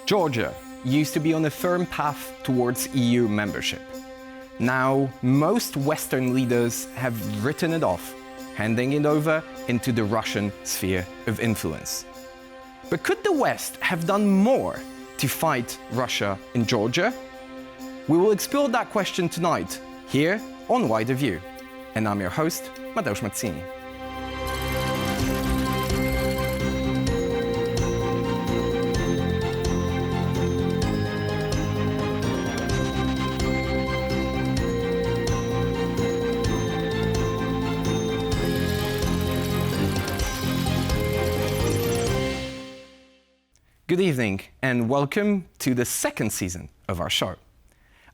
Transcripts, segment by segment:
Georgia used to be on a firm path towards EU membership. Now, most Western leaders have written it off, handing it over into the Russian sphere of influence. But could the West have done more to fight Russia in Georgia? We will explore that question tonight, here on Wider View. And I'm your host, Mateusz Mazzini. Good evening and welcome to the second season of our show.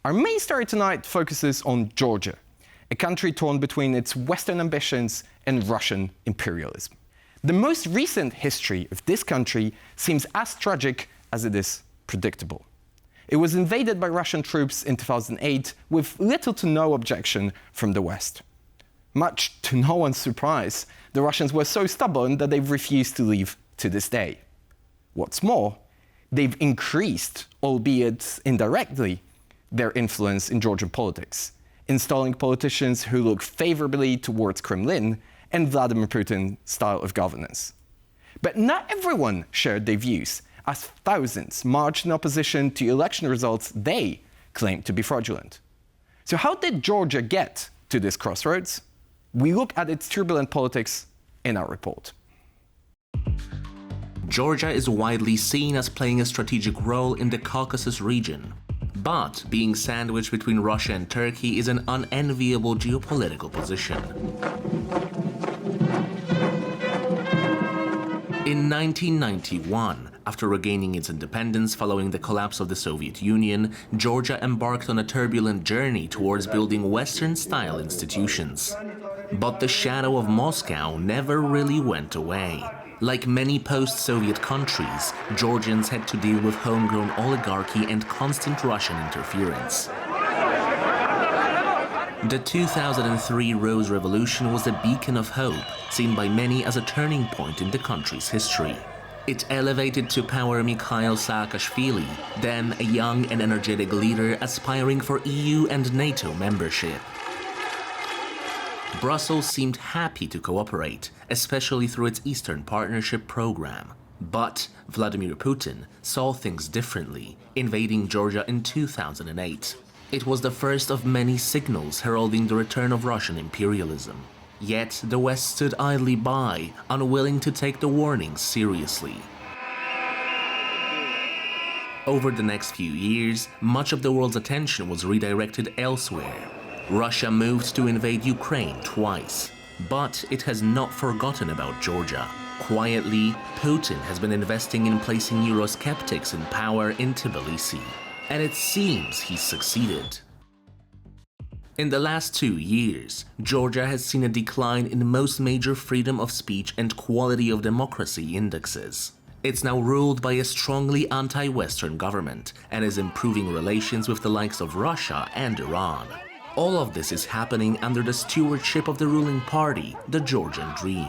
Our main story tonight focuses on Georgia, a country torn between its Western ambitions and Russian imperialism. The most recent history of this country seems as tragic as it is predictable. It was invaded by Russian troops in 2008 with little to no objection from the West. Much to no one's surprise, the Russians were so stubborn that they've refused to leave to this day. What's more, they've increased, albeit indirectly, their influence in Georgian politics, installing politicians who look favorably towards Kremlin and Vladimir Putin's style of governance. But not everyone shared their views, as thousands marched in opposition to election results they claimed to be fraudulent. So how did Georgia get to this crossroads? We look at its turbulent politics in our report. Georgia is widely seen as playing a strategic role in the Caucasus region. But being sandwiched between Russia and Turkey is an unenviable geopolitical position. In 1991, after regaining its independence following the collapse of the Soviet Union, Georgia embarked on a turbulent journey towards building Western-style institutions. But the shadow of Moscow never really went away. Like many post-Soviet countries, Georgians had to deal with homegrown oligarchy and constant Russian interference. The 2003 Rose Revolution was a beacon of hope, seen by many as a turning point in the country's history. It elevated to power Mikhail Saakashvili, then a young and energetic leader aspiring for EU and NATO membership. Brussels seemed happy to cooperate, especially through its Eastern Partnership program. But Vladimir Putin saw things differently, invading Georgia in 2008. It was the first of many signals heralding the return of Russian imperialism. Yet the West stood idly by, unwilling to take the warnings seriously. Over the next few years, much of the world's attention was redirected elsewhere. Russia moved to invade Ukraine twice, but it has not forgotten about Georgia. Quietly, Putin has been investing in placing Eurosceptics in power in Tbilisi, and it seems he's succeeded. In the last 2 years, Georgia has seen a decline in most major freedom of speech and quality of democracy indexes. It's now ruled by a strongly anti-Western government and is improving relations with the likes of Russia and Iran. All of this is happening under the stewardship of the ruling party, the Georgian Dream.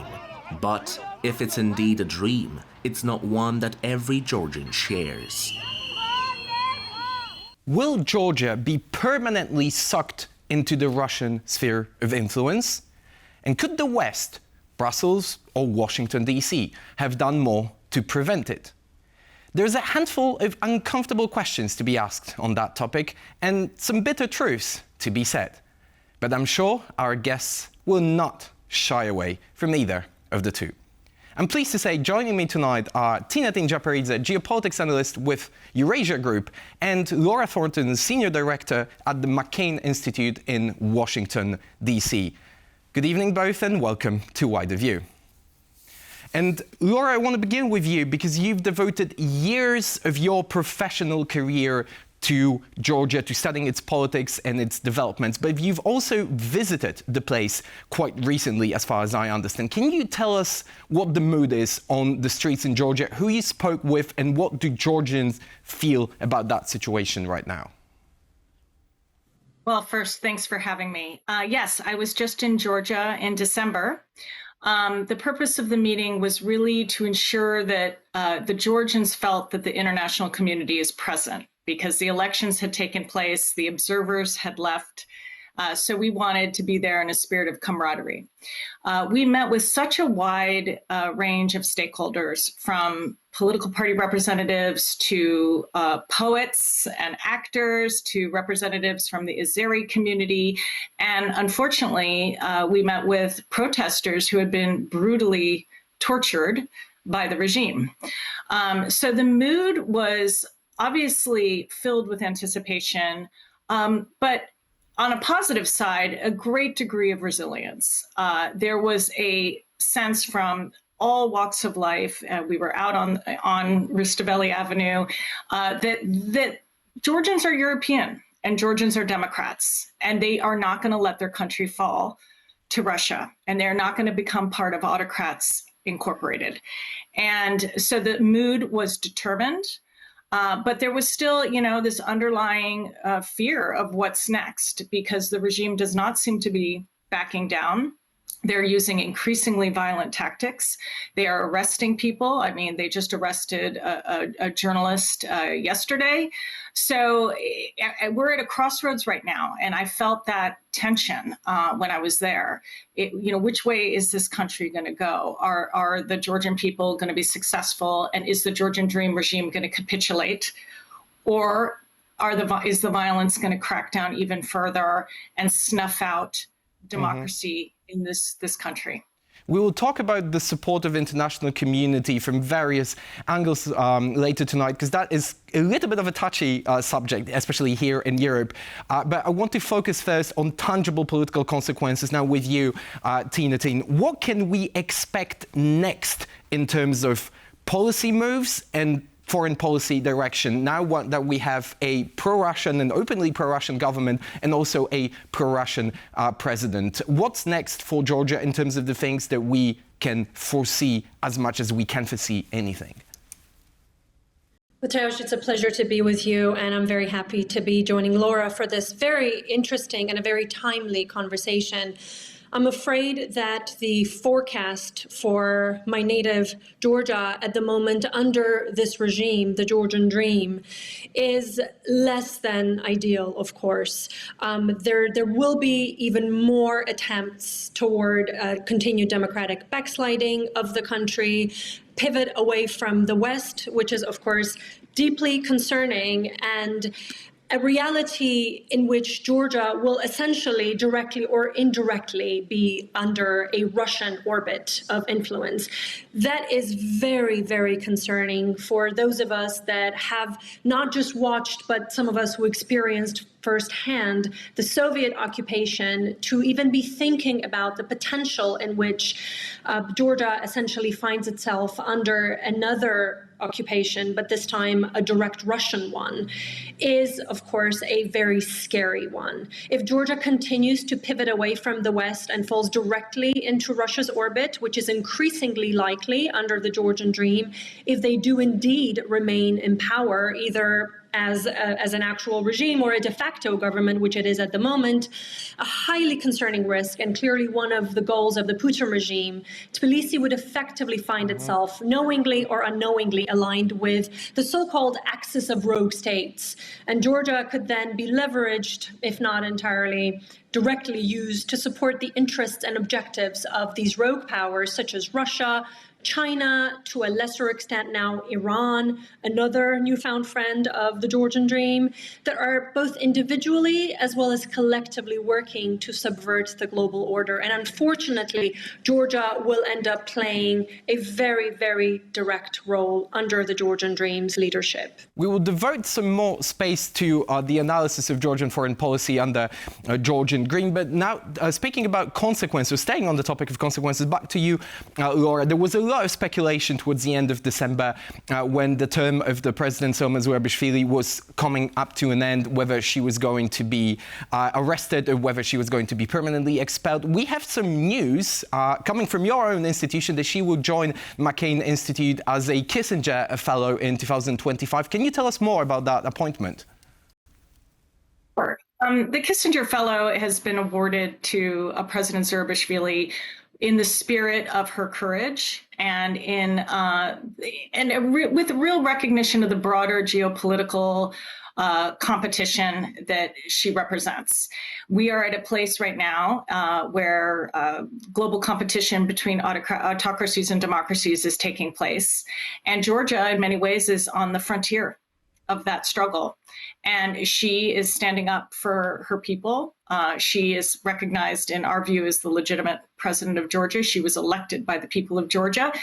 But if it's indeed a dream, it's not one that every Georgian shares. Will Georgia be permanently sucked into the Russian sphere of influence? And could the West, Brussels or Washington, D.C., have done more to prevent it? There's a handful of uncomfortable questions to be asked on that topic and some bitter truths to be said. But I'm sure our guests will not shy away from either of the two. I'm pleased to say joining me tonight are Tina Tinjaparidze, geopolitics analyst with Eurasia Group, and Laura Thornton, senior director at the McCain Institute in Washington, D.C. Good evening both and welcome to Wider View. And Laura, I want to begin with you because you've devoted years of your professional career to Georgia, to studying its politics and its developments, but you've also visited the place quite recently, as far as I understand. Can you tell us what the mood is on the streets in Georgia, who you spoke with, and what do Georgians feel about that situation right now? Well, first, thanks for having me. Yes, I was just in Georgia in December. The purpose of the meeting was really to ensure that the Georgians felt that the international community is present because the elections had taken place, the observers had left. So we wanted to be there in a spirit of camaraderie. We met with such a wide range of stakeholders, from political party representatives to poets and actors to representatives from the Azeri community. And unfortunately, we met with protesters who had been brutally tortured by the regime. So the mood was obviously filled with anticipation, but on a positive side, a great degree of resilience. There was a sense from all walks of life. We were out on Rustaveli Avenue, that Georgians are European and Georgians are Democrats, and they are not going to let their country fall to Russia, and they're not going to become part of Autocrats Incorporated. And so the mood was determined. But there was still, this underlying fear of what's next, because the regime does not seem to be backing down. They're using increasingly violent tactics. They are arresting people. I mean, they just arrested a journalist yesterday. So we're at a crossroads right now. And I felt that tension when I was there. Which way is this country going to go? Are the Georgian people going to be successful? And is the Georgian Dream regime going to capitulate? Or is the violence going to crack down even further and snuff out democracy in this country? We will talk about the support of international community from various angles later tonight, because that is a little bit of a touchy subject, especially here in Europe. But I want to focus first on tangible political consequences now with you, Tina. What can we expect next in terms of policy moves and foreign policy direction, now that we have a pro-Russian and openly pro-Russian government and also a pro-Russian president? What's next for Georgia in terms of the things that we can foresee, as much as we can foresee anything? Mateusz, it's a pleasure to be with you, and I'm very happy to be joining Laura for this very interesting and a very timely conversation. I'm afraid that the forecast for my native Georgia at the moment under this regime, the Georgian Dream, is less than ideal, of course. There will be even more attempts toward continued democratic backsliding of the country, pivot away from the West, which is, of course, deeply concerning, and a reality in which Georgia will essentially directly or indirectly be under a Russian orbit of influence. That is very, very concerning for those of us that have not just watched, but some of us who experienced firsthand the Soviet occupation, to even be thinking about the potential in which Georgia essentially finds itself under another occupation, but this time a direct Russian one, is, of course, a very scary one. If Georgia continues to pivot away from the West and falls directly into Russia's orbit, which is increasingly likely under the Georgian Dream, if they do indeed remain in power, either as an actual regime or a de facto government, which it is at the moment, a highly concerning risk, and clearly one of the goals of the Putin regime. Tbilisi would effectively find itself knowingly or unknowingly aligned with the so-called axis of rogue states. And Georgia could then be leveraged, if not entirely directly used, to support the interests and objectives of these rogue powers such as Russia, China, to a lesser extent now Iran, another newfound friend of the Georgian Dream, that are both individually as well as collectively working to subvert the global order. And unfortunately, Georgia will end up playing a very, very direct role under the Georgian Dream's leadership. We will devote some more space to the analysis of Georgian foreign policy under Georgian Dream. But now, speaking about consequences, staying on the topic of consequences, back to you, Laura. There was a lot of speculation towards the end of December when the term of the President Zourabichvili was coming up to an end, whether she was going to be arrested or whether she was going to be permanently expelled. We have some news coming from your own institution that she will join McCain Institute as a Kissinger Fellow in 2025. Can you tell us more about that appointment? Sure. The Kissinger Fellow has been awarded to President Zourabichvili in the spirit of her courage and with real recognition of the broader geopolitical competition that she represents. We are at a place right now where global competition between autocracies and democracies is taking place. And Georgia, in many ways, is on the frontier of that struggle. And she is standing up for her people. She is recognized, in our view, as the legitimate president of Georgia. She was elected by the people of Georgia.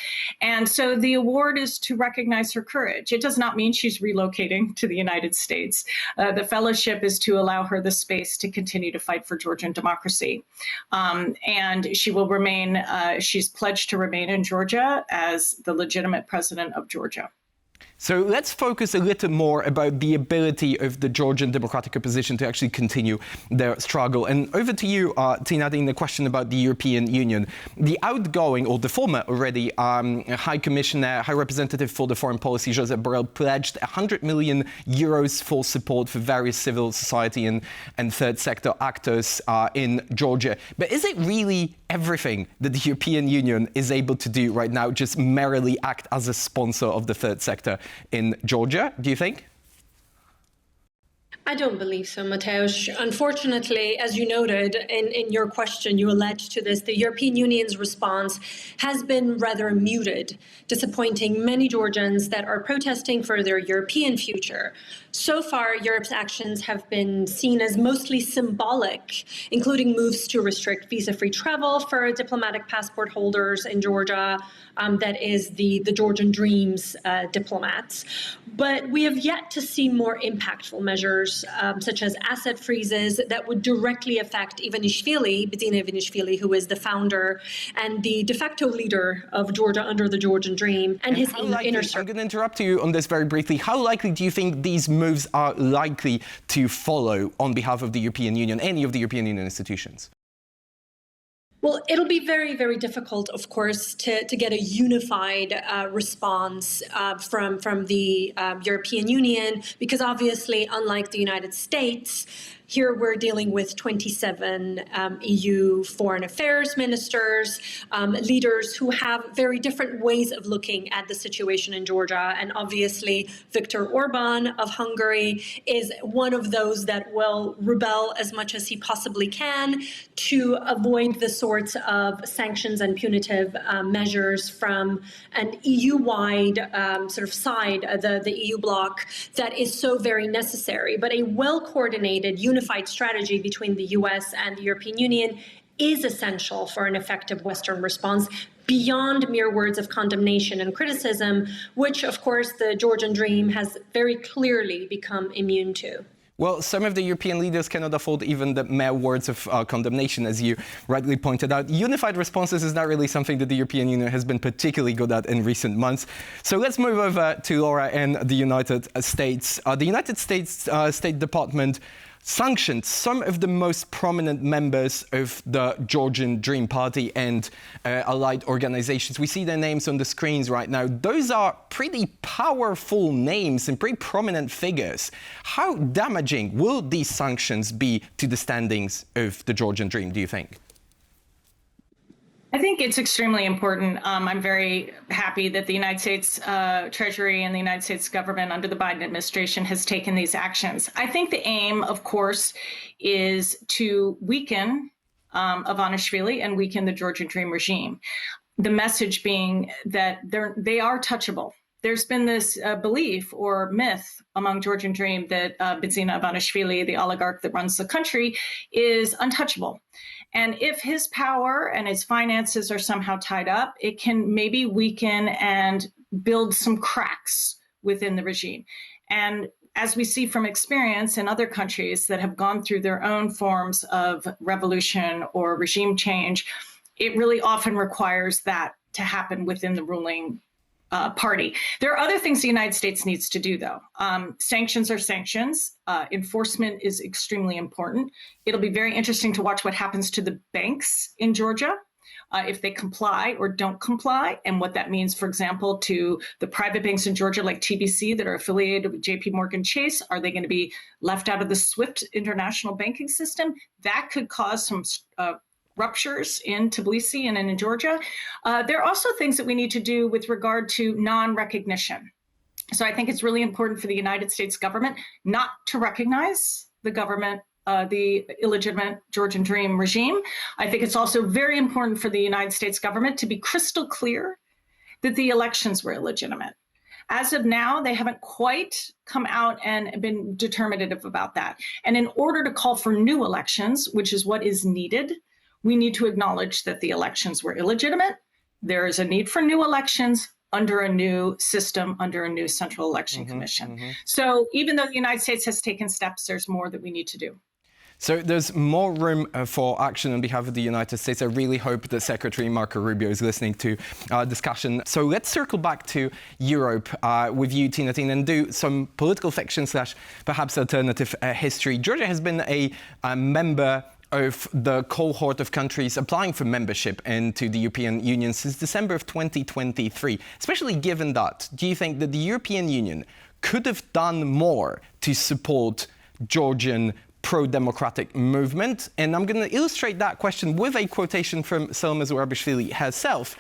And so the award is to recognize her courage. It does not mean she's relocating to the United States. The fellowship is to allow her the space to continue to fight for Georgian democracy. And she will remain, she's pledged to remain in Georgia as the legitimate president of Georgia. So let's focus a little more about the ability of the Georgian democratic opposition to actually continue their struggle. And over to you, Tina, the question about the European Union. The outgoing, or the former already, High Commissioner, High Representative for the Foreign Policy, Josep Borrell, pledged 100 million euros for support for various civil society and third sector actors in Georgia. But is it really everything that the European Union is able to do right now, just merely act as a sponsor of the third sector in Georgia, do you think? I don't believe so, Mateusz. Unfortunately, as you noted in your question, you alleged to this, the European Union's response has been rather muted, disappointing many Georgians that are protesting for their European future. So far, Europe's actions have been seen as mostly symbolic, including moves to restrict visa-free travel for diplomatic passport holders in Georgia, that is the Georgian Dream's diplomats. But we have yet to see more impactful measures, such as asset freezes that would directly affect Ivanishvili, Bidzina Ivanishvili, who is the founder and the de facto leader of Georgia under the Georgian Dream, and his inner circle. I'm going to interrupt you on this very briefly. How likely do you think these moves are likely to follow on behalf of the European Union, any of the European Union institutions? Well, it'll be very, very difficult, of course, to get a unified response from the European Union, because obviously, unlike the United States, here we're dealing with 27 EU foreign affairs ministers, leaders who have very different ways of looking at the situation in Georgia. And obviously, Viktor Orban of Hungary is one of those that will rebel as much as he possibly can to avoid the sorts of sanctions and punitive measures from an EU-wide sort of side, the EU bloc, that is so very necessary. But a well-coordinated, unified strategy between the US and the European Union is essential for an effective Western response beyond mere words of condemnation and criticism, which, of course, the Georgian Dream has very clearly become immune to. Well, some of the European leaders cannot afford even the mere words of condemnation, as you rightly pointed out. Unified responses is not really something that the European Union has been particularly good at in recent months. So let's move over to Laura and the United States. The United States State Department sanctioned some of the most prominent members of the Georgian Dream Party and allied organizations. We see their names on the screens right now. Those are pretty powerful names and pretty prominent figures. How damaging will these sanctions be to the standings of the Georgian Dream, do you think? I think it's extremely important. I'm very happy that the United States Treasury and the United States government under the Biden administration has taken these actions. I think the aim, of course, is to weaken Ivanishvili and weaken the Georgian Dream regime. The message being that they are touchable. There's been this belief or myth among Georgian Dream that Bidzina Ivanishvili, the oligarch that runs the country, is untouchable. And if his power and his finances are somehow tied up, it can maybe weaken and build some cracks within the regime. And as we see from experience in other countries that have gone through their own forms of revolution or regime change, it really often requires that to happen within the ruling party. There are other things the United States needs to do, though. Sanctions are sanctions. Enforcement is extremely important. It'll be very interesting to watch what happens to the banks in Georgia. if they comply or don't comply, and what that means, for example, to the private banks in Georgia like TBC that are affiliated with JP Morgan Chase. Are they going to be left out of the SWIFT international banking system? That could cause some ruptures in Tbilisi and in Georgia. There are also things that we need to do with regard to non-recognition. So I think it's really important for the United States government not to recognize the government, the illegitimate Georgian Dream regime. I think it's also very important for the United States government to be crystal clear that the elections were illegitimate. As of now, they haven't quite come out and been determinative about that. And in order to call for new elections, which is what is needed, we need to acknowledge that the elections were illegitimate. There is a need for new elections under a new system, under a new Central Election Commission. So even though the United States has taken steps, there's more that we need to do. So there's more room for action on behalf of the United States. I really hope that Secretary Marco Rubio is listening to our discussion. So let's circle back to Europe with you, Tina, and do some political fiction / perhaps alternative history. Georgia has been a member of the cohort of countries applying for membership into the European Union since December of 2023. Especially given that, do you think that the European Union could have done more to support Georgian pro-democratic movement? And I'm going to illustrate that question with a quotation from Selma Zourabichvili herself.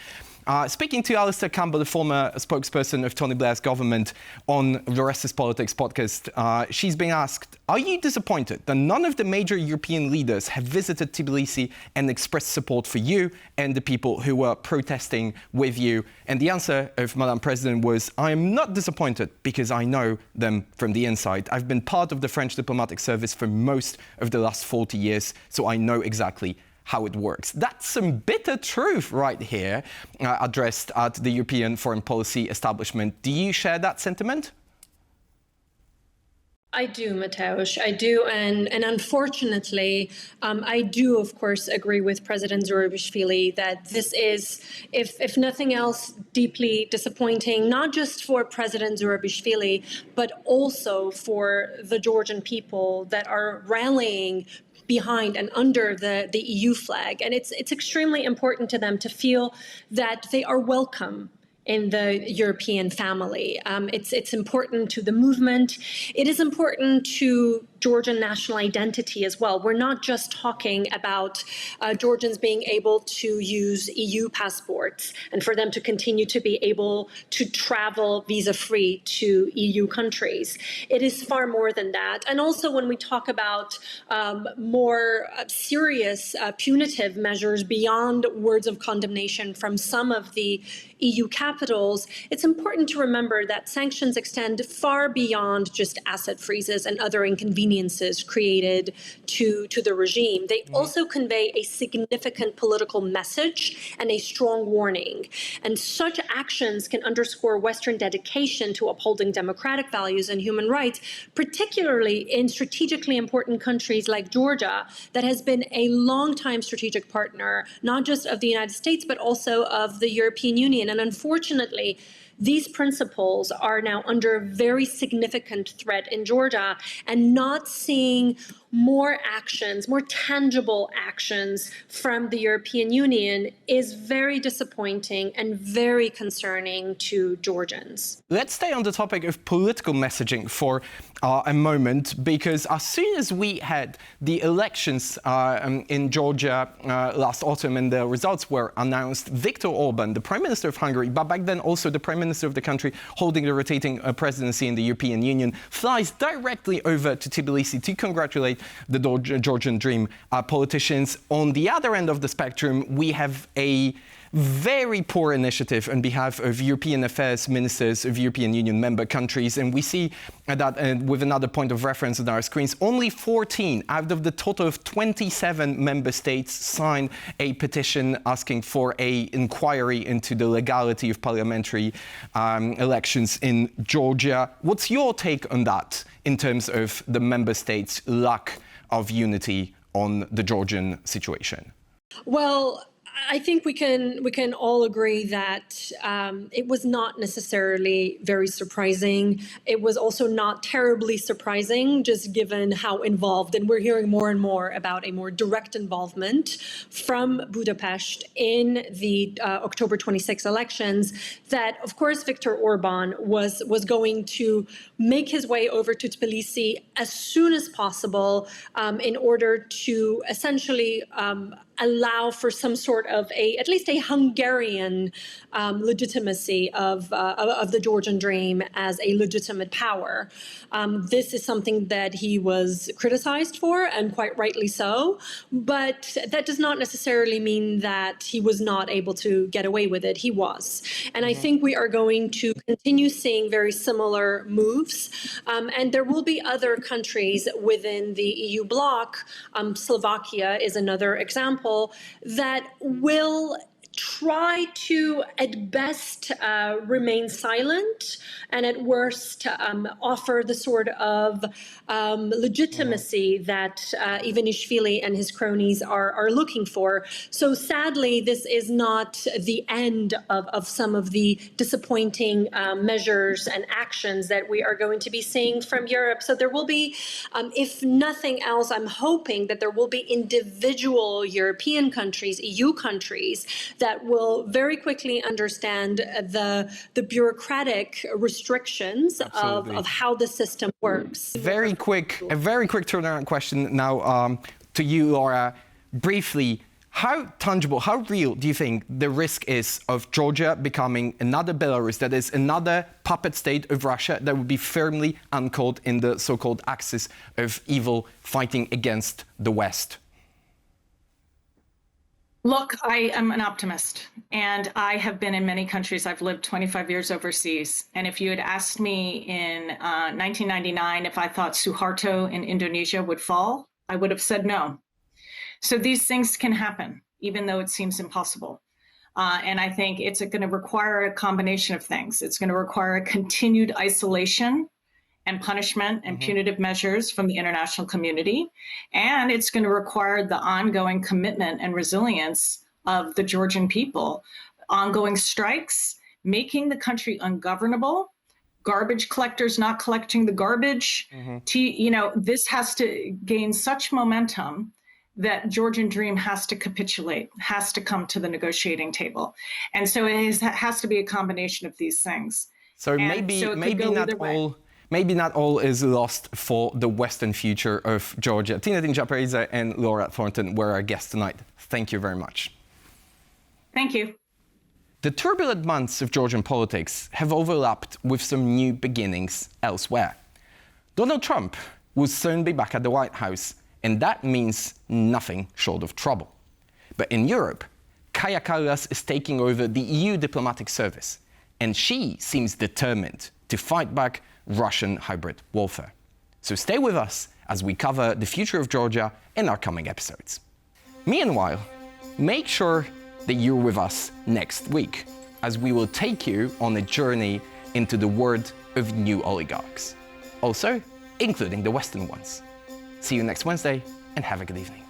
Speaking to Alistair Campbell, the former spokesperson of Tony Blair's government, on the Rest is Politics podcast, she's being asked, are you disappointed that none of the major European leaders have visited Tbilisi and expressed support for you and the people who were protesting with you? And the answer of Madam President was, I am not disappointed because I know them from the inside. I've been part of the French diplomatic service for most of the last 40 years, so I know exactly how it works. That's some bitter truth right here, addressed at the European foreign policy establishment. Do you share that sentiment? I do, Mateusz. I do. And unfortunately, I do, of course, agree with President Zourabichvili that this is, if nothing else, deeply disappointing, not just for President Zourabichvili, but also for the Georgian people that are rallying behind and under the EU flag. And it's extremely important to them to feel that they are welcome in the European family. It's important to the movement. It is important to Georgian national identity as well. We're not just talking about Georgians being able to use EU passports and for them to continue to be able to travel visa-free to EU countries. It is far more than that. And also when we talk about more serious punitive measures beyond words of condemnation from some of the EU capitals, it's important to remember that sanctions extend far beyond just asset freezes and other inconveniences created to the regime. They also convey a significant political message and a strong warning. And such actions can underscore Western dedication to upholding democratic values and human rights, particularly in strategically important countries like Georgia, that has been a longtime strategic partner, not just of the United States, but also of the European Union. And unfortunately, these principles are now under very significant threat in Georgia, and not seeing more actions, more tangible actions from the European Union is very disappointing and very concerning to Georgians. Let's stay on the topic of political messaging for a moment, because as soon as we had the elections in Georgia last autumn and the results were announced, Viktor Orban, the Prime Minister of Hungary, but back then also the Prime Minister of the country holding the rotating presidency in the European Union, flies directly over to Tbilisi to congratulate the Georgian Dream politicians. On the other end of the spectrum, we have a very poor initiative on behalf of European affairs ministers of European Union member countries. And we see that with another point of reference on our screens, only 14 out of the total of 27 member states signed a petition asking for an inquiry into the legality of parliamentary elections in Georgia. What's your take on that in terms of the member states' lack of unity on the Georgian situation? Well, I think we can all agree that it was not necessarily very surprising. It was also not terribly surprising, just given how involved, and we're hearing more and more about a more direct involvement from Budapest in the October 26 elections, that of course Viktor Orban was going to make his way over to Tbilisi as soon as possible in order to essentially allow for some sort of at least a Hungarian legitimacy of the Georgian dream as a legitimate power. This is something that he was criticized for, and quite rightly so, but that does not necessarily mean that he was not able to get away with it. He was. And I think we are going to continue seeing very similar moves. And there will be other countries within the EU bloc, Slovakia is another example, that will try to, at best, remain silent, and at worst, offer the sort of legitimacy that Ivanishvili and his cronies are looking for. So sadly, this is not the end of some of the disappointing measures and actions that we are going to be seeing from Europe. So there will be, if nothing else, I'm hoping that there will be individual European countries, EU countries, that will very quickly understand the bureaucratic restrictions of how the system works. A very quick turnaround question now to you, Laura. Briefly, how tangible, how real do you think the risk is of Georgia becoming another Belarus, that is another puppet state of Russia that would be firmly anchored in the so-called axis of evil fighting against the West? Look, I am an optimist, and I have been in many countries. I've lived 25 years overseas. And if you had asked me in 1999 if I thought Suharto in Indonesia would fall, I would have said no. So these things can happen, even though it seems impossible. And I think it's going to require a combination of things. It's going to require a continued isolation and punishment and punitive measures from the international community. And it's going to require the ongoing commitment and resilience of the Georgian people, ongoing strikes, making the country ungovernable, garbage collectors not collecting the garbage. This has to gain such momentum that Georgian dream has to capitulate, has to come to the negotiating table. And so it has to be a combination of these things. So maybe not all is lost for the Western future of Georgia. Tina Tinjapareza and Laura Thornton were our guests tonight. Thank you very much. Thank you. The turbulent months of Georgian politics have overlapped with some new beginnings elsewhere. Donald Trump will soon be back at the White House, and that means nothing short of trouble. But in Europe, Kaja Kallas is taking over the EU diplomatic service, and she seems determined to fight back Russian hybrid warfare. So stay with us as we cover the future of Georgia in our coming episodes. Meanwhile, make sure that you're with us next week, as we will take you on a journey into the world of new oligarchs, also including the Western ones. See you next Wednesday, and have a good evening.